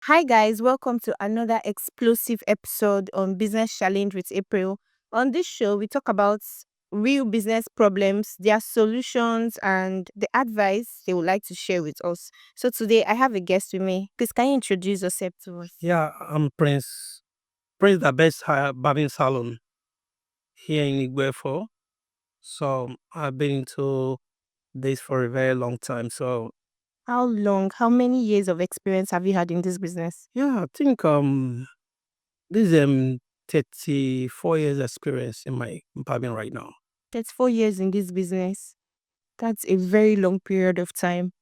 Hi, guys, welcome to another explosive episode on Business Challenge with April. On this show, we talk about real business problems, their solutions, and the advice they would like to share with us. So, today I have a guest with me. Please, can you introduce yourself to us? Yeah, I'm Prince the best barbing salon here in Igwefo. So I've been into this for a very long time. So How many years of experience have you had in this business? yeah, I think this is 34 years experience in my barbing right now. That's 4 years in this business. That's a very long period of time.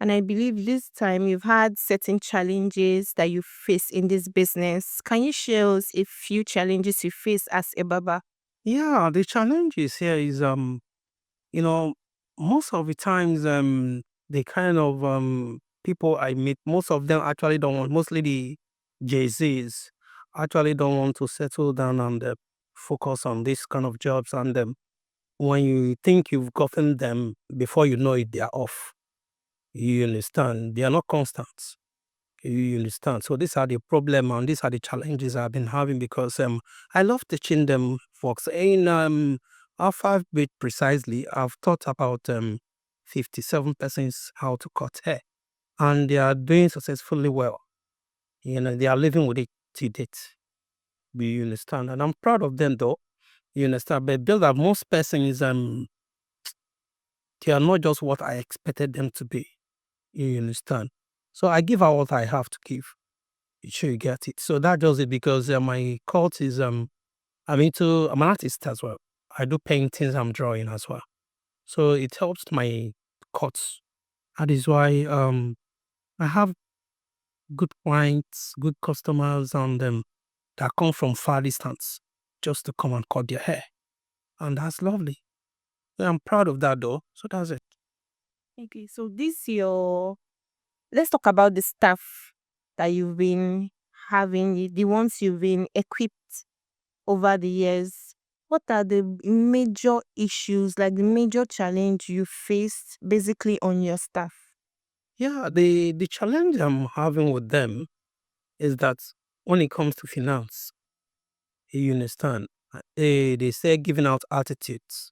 And I believe this time you've had certain challenges that you face in this business. Can you share us a few challenges you face as a barber? Yeah, the challenges here is you know, most of the times the kind of people I meet, most of them actually don't want, mostly the Jay-Z's actually don't want to settle down and focus on this kind of jobs. And when you think you've gotten them, before you know it, they are off. You understand? They are not constant. You understand? So these are the problem and these are the challenges I've been having because I love teaching them folks. In our 5 bit precisely, I've taught about 57 persons how to cut hair. And they are doing successfully well. They are living with it to date. Do you understand? And I'm proud of them though. You understand? But build that most persons they are not just what I expected them to be. You understand? So I give out what I have to give. Sure you get it. So that does it because my cult is I'm an artist as well. I do paintings, I'm drawing as well. So it helps my cuts. That is why I have good clients, good customers and that come from far distance just to come and cut their hair. And that's lovely. So I'm proud of that though. So that's it. Okay, so this your let's talk about the staff that you've been having, the ones you've been equipped over the years. What are the major issues, like the major challenge you faced basically on your staff? Yeah, the challenge I'm having with them is that when it comes to finance, you understand, they say giving out attitudes.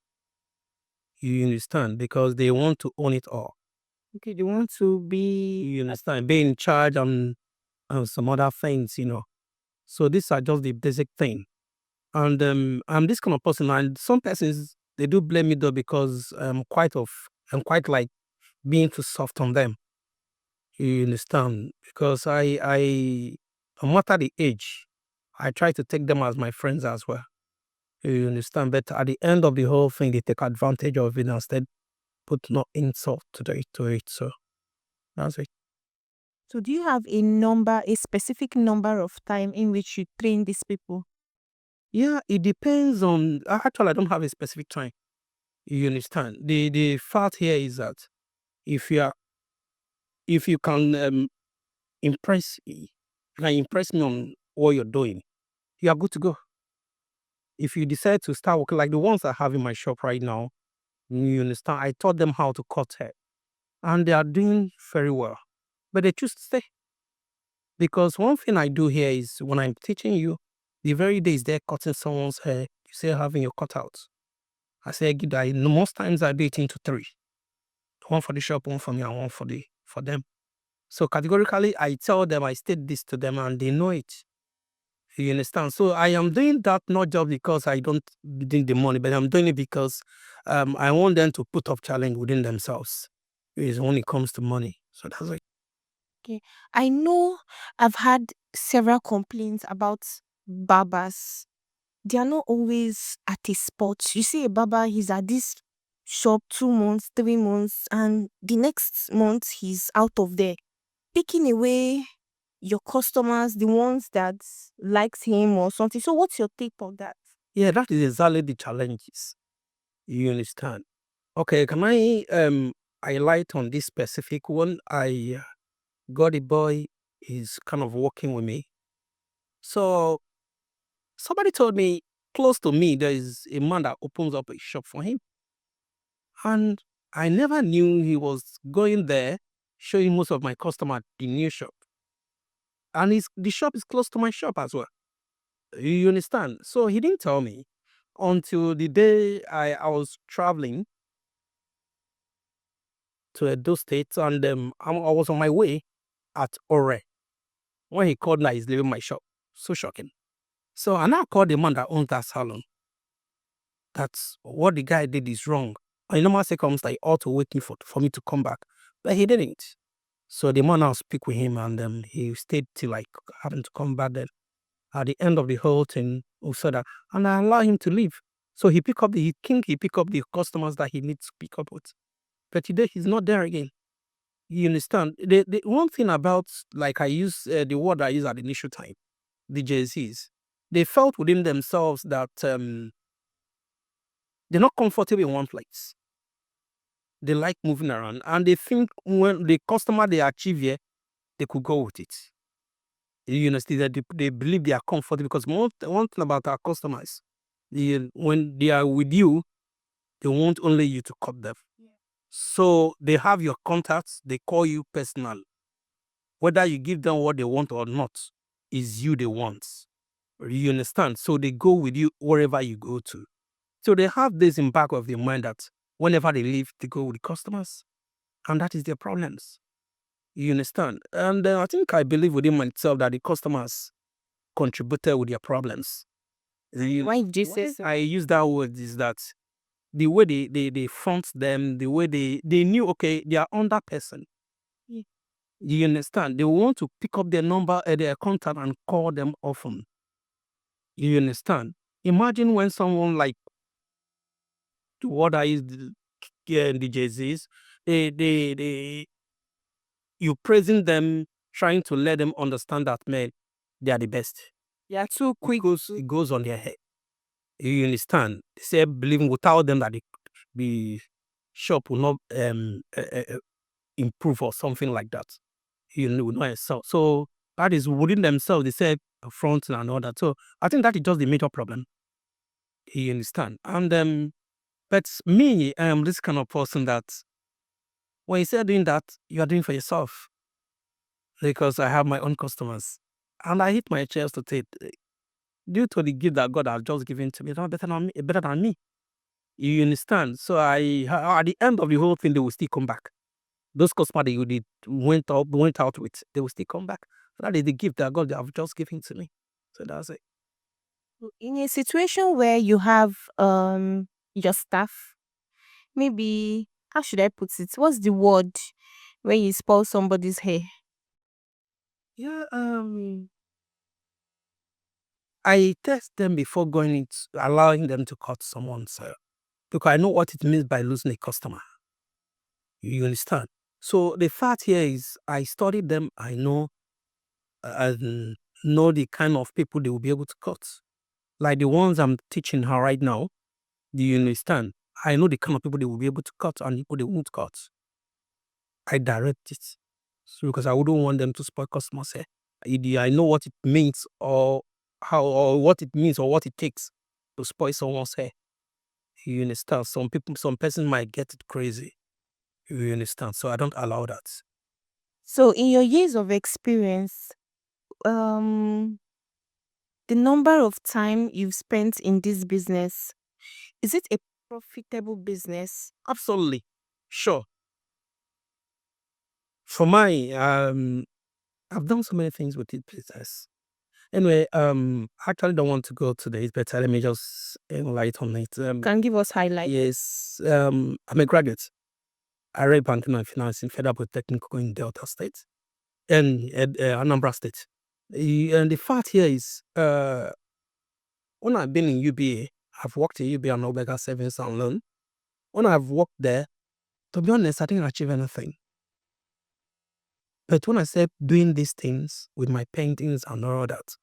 You understand? Because they want to own it all. Okay, they want to be You understand? Be in charge and some other things. So these are just the basic thing. And I'm this kind of person. And some persons they do blame me though because I'm quite like being too soft on them. You understand? Because no matter the age, I try to take them as my friends as well. You understand? But at the end of the whole thing, they take advantage of it and instead put no insult to it. So that's it. So do you have a specific number of time in which you train these people? Yeah, it depends on. Actually, I don't have a specific time. You understand? The fact here is that if you are if you can impress me, you can impress me on what you're doing, you are good to go. If you decide to start working like the ones I have in my shop right now, you understand? I taught them how to cut hair, and they are doing very well. But they choose to stay because one thing I do here is when I'm teaching you, the very days they're cutting someone's hair, you say having your cutout. I say most times I do it into three. One for the shop, one for me, and one for them. So categorically, I tell them, I state this to them, and they know it. You understand? So I am doing that not just because I don't need the money, but I'm doing it because I want them to put up challenge within themselves. Is when it comes to money. So that's it. Okay. I know I've had several complaints about barbers. They are not always at a spot. You see a barber, he's at this shop 2 months, 3 months, and the next month he's out of there, taking away your customers, the ones that likes him or something. So what's your take on that? Yeah, that is exactly the challenges. You understand? Okay, can I highlight on this specific one? I got a boy is kind of working with me. So somebody told me close to me there is a man that opens up a shop for him. And I never knew he was going there, showing most of my customer the new shop. and the shop is close to my shop as well. You understand? So he didn't tell me until the day I was traveling to Edo State, and I was on my way at Ore when he called that he's leaving my shop. So shocking. So I now called the man that owns that salon. That's what the guy did is wrong. In normal circumstances, he ought to wait me for me to come back, but he didn't. So the man now speak with him, and he stayed till like having to come back. Then at the end of the whole thing, we said that, and I allow him to leave. So he pick up the customers that he needs to pick up with. But today he's not there again. You understand? The one thing about, like, I use the word I use at the initial time, the JCs, they felt within themselves that they're not comfortable in one place. They like moving around, and they think when the customer they achieve here, they could go with it. You understand that they believe they are comfortable, because one thing about our customers, when they are with you, they want only you to cut them. So they have your contacts, they call you personal. Whether you give them what they want or not, is you they want. You understand? So they go with you wherever you go to. So they have this in back of their mind that whenever they leave, they go with the customers. And that is their problems. You understand? And I believe within myself that the customers contributed with their problems. Why did you say Why so? I use that word is that the way they front them, the way they knew, okay, they are under person. You understand? They want to pick up their number, their contact, and call them often. You understand? Imagine when someone like what I used the Jay-Z's, they you praising them, trying to let them understand that, man, they are the best. They are too quick. It goes on their head. You understand? They say believing without them that the shop will not improve or something like that. You know, so that is within themselves. They say front and all that. So I think that is just the major problem. You understand? And but me, I am this kind of person that when you say doing that, you are doing for yourself, because I have my own customers, and I hit my chest to say, due to the gift that God has just given to me, they're not better than me. You understand? So at the end of the whole thing, they will still come back. Those customers that you did went out with, they will still come back. That is the gift that God have just given to me. So that's it. In a situation where you have your staff, maybe how should I put it? What's the word when you spoil somebody's hair? Yeah, I test them before going into allowing them to cut someone's hair, because I know what it means by losing a customer. You understand? So the fact here is I studied them. I know and know the kind of people they will be able to cut. Like the ones I'm teaching her right now. Do you understand? I know the kind of people they will be able to cut and people they won't cut. I direct it. So because I wouldn't want them to spoil customers' hair. I know what it means, or how, or what it means, or what it takes to spoil someone's hair. You understand? Some person might get it crazy. You understand? So I don't allow that. So in your years of experience, um the number of time you've spent in this business, is it a profitable business? Absolutely. Sure. For my I've done so many things with this business. Anyway, I actually don't want to go to this, but let me just enlight on it. Can give us highlights. Yes, I'm a graduate. I read banking and finance in Federal Polytechnic in Delta State and Anambra State. And the fact here is, when I've been in UBA, I've worked in UBA and Omega Savings and Loan. When I've worked there, to be honest, I didn't achieve anything. But when I said doing these things with my paintings and all that,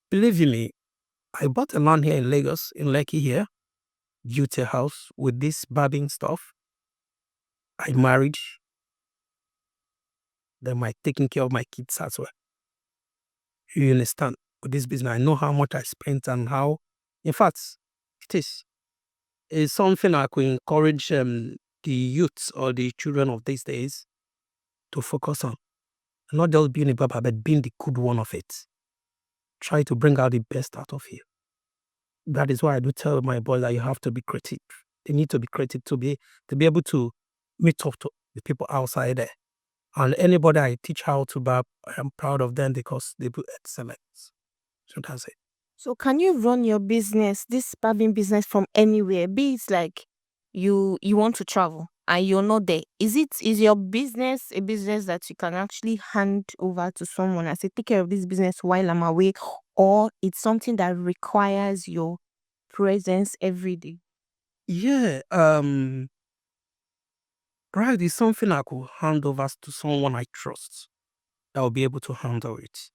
believe you me, I bought a land here in Lagos, in Lekki here, built a house with this barbing stuff. I married, then my taking care of my kids as well. You understand? With this business, I know how much I spent and how, in fact, it is. It's something I could encourage the youths or the children of these days to focus on. Not just being a barber, but being the good one of it. Try to bring out the best out of you. That is why I do tell my boys that you have to be creative. They need to be creative to be able to meet up to the people outside there. And anybody I teach how to barb, I am proud of them because they do excellence. So that's it. So can you run your business, this barbing business from anywhere? Be it like you want to travel and you're not there. Is your business a business that you can actually hand over to someone and say, take care of this business while I'm away? Or it's something that requires your presence every day? Yeah, right is something I could hand over to someone I trust that will be able to handle it.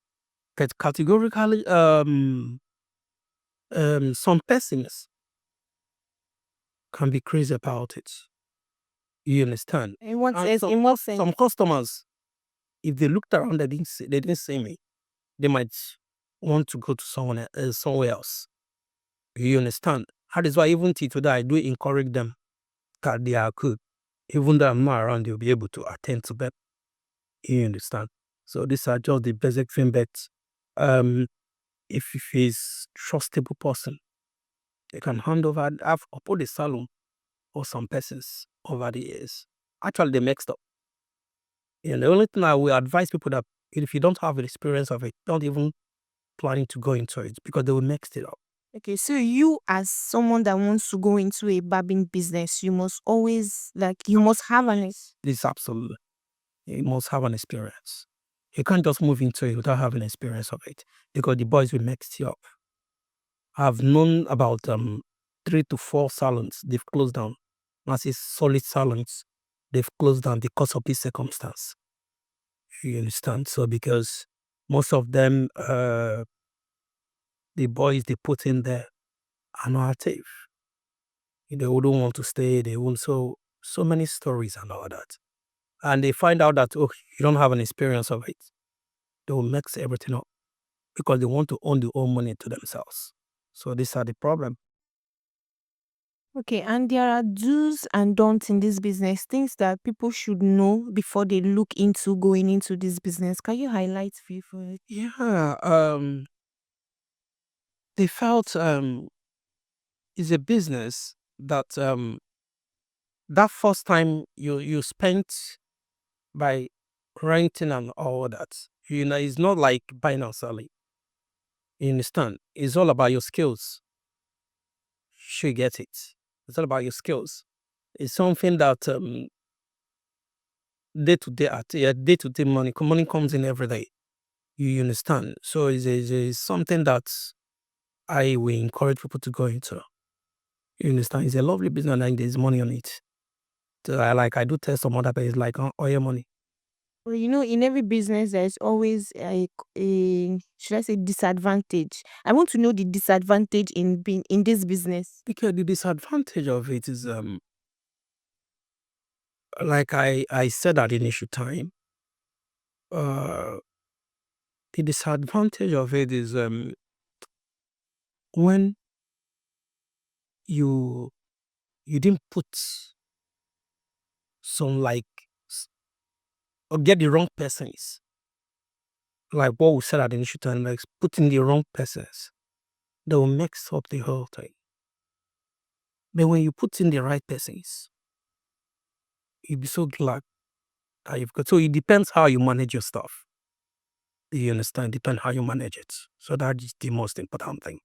But categorically, some persons can be crazy about it. You understand? And In what sense? some customers, if they looked around, they didn't see me. They might want to go to somewhere else. You understand? That is why even till today, I do encourage them that they are good. Even though I'm not around, they'll be able to attend to them. You understand? So these are just the basic thing. But um, if he's trustable person, they can hand over. I've opened a salon for some persons over the years. Actually, they mixed up. And the only thing I will advise people that if you don't have the experience of it, don't even planning to go into it because they will mix it up. Okay, so you as someone that wants to go into a barbing business, you must always you must have an This is absolutely. You must have an experience. You can't just move into it without having experience of it because the boys will mix you up. I've known about 3 to 4 salons they've closed down. When I say solid salons, they've closed down because of this circumstance. You understand? So because most of them, the boys they put in there are not active. They wouldn't want to stay. They won't. So many stories and all that. And they find out that oh, you don't have an experience of it. They will mix everything up because they want to own the own money to themselves. So these are the problem. Okay, and there are do's and don'ts in this business, things that people should know before they look into going into this business. Can you highlight few for it? Yeah, they felt it's a business that that first time you spent by renting and all that, it's not like buying and selling. You understand? It's all about your skills. Sure, you get it. It's all about your skills. It's something that day to day money comes in every day. You understand? So it's something that I will encourage people to go into. You understand? It's a lovely business and there's money on it. So I do tell some other people, it's like oil money. Well, in every business, there's always a should I say disadvantage. I want to know the disadvantage in being in this business. Because the disadvantage of it is like I said at the initial time, uh the disadvantage of it is when you you didn't put some s- or get the wrong persons. Like what we said at the initial time, like putting the wrong persons, they will mix up the whole thing. But when you put in the right persons, you'll be so glad that you've got. So it depends how you manage your stuff. You understand? Depend how you manage it. So that is the most important thing.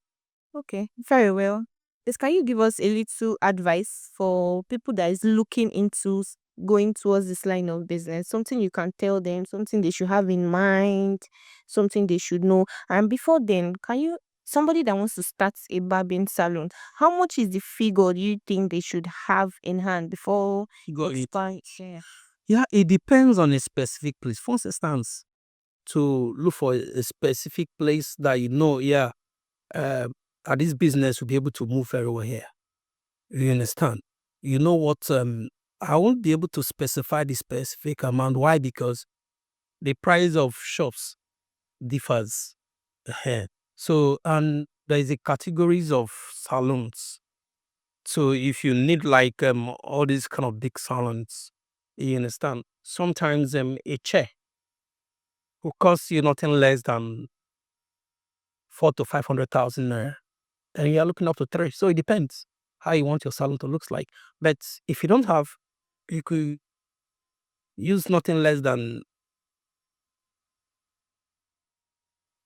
Okay, very well. Yes, can you give us a little advice for people that is looking into going towards this line of business? Something you can tell them, something they should have in mind, something they should know. And before then, somebody that wants to start a barbing salon, how much is the figure you think they should have in hand before You got it. expand? Yeah. Yeah, it depends on a specific place. For instance, to look for a specific place that yeah, uh, this business will be able to move very well here. You understand? You know what? I won't be able to specify the specific amount. Why? Because the price of shops differs. Ehen. So, and there is a categories of salons. So, if you need like all these kind of big salons, you understand? Sometimes a chair will cost you nothing less than 4 to 500,000 naira. And you're looking up to three. So it depends how you want your salon to look like. But if you don't have, you could use nothing less than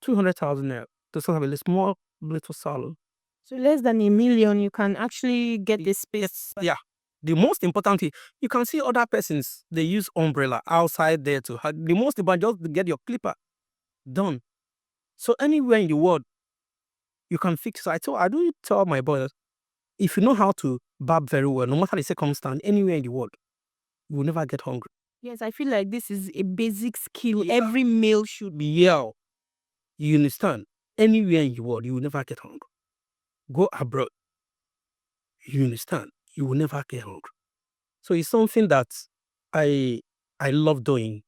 200,000 naira to sort of a small little salon. So less than 1 million, you can actually get the space. Yes, yeah. The most important thing, you can see other persons, they use umbrella outside there to have the most important, just to get your clipper done. So anywhere in the world, you can fix. So I do tell my brothers, if you know how to barb very well, no matter the circumstance, anywhere in the world, you will never get hungry. Yes, I feel like this is a basic skill Yeah. every male should be. Yeah. You understand? Anywhere in the world, you will never get hungry. Go abroad. You understand? You will never get hungry. So it's something that I I love doing.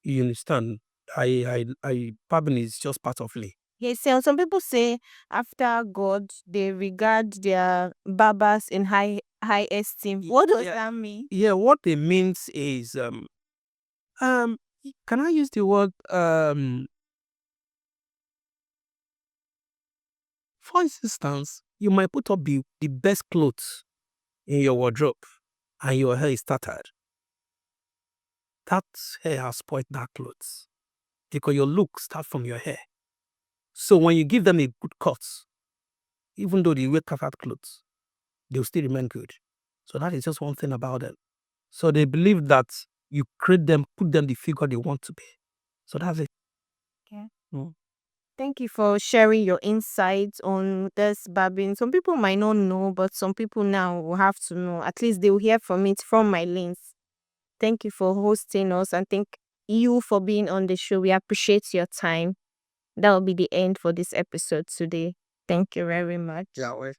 You understand? Barbing is just part of me. Yes, so some people say after God, they regard their barbers in high esteem. What does Yeah. that mean? Yeah, what it means is um can I use the word for instance, you might put up the best clothes in your wardrobe and your hair is tattered. That hair has spoiled that clothes because your look starts from your hair. So when you give them a good cut, even though they wear covered clothes, they'll still remain good. So that is just one thing about them. So they believe that you create them, put them the figure they want to be. So that's it. Okay. Mm. Thank you for sharing your insights on this barbing. Some people might not know, but some people now will have to know. At least they will hear from it from my lens. Thank you for hosting us and thank you for being on the show. We appreciate your time. That will be the end for this episode today. Thank you very much. Yeah, well,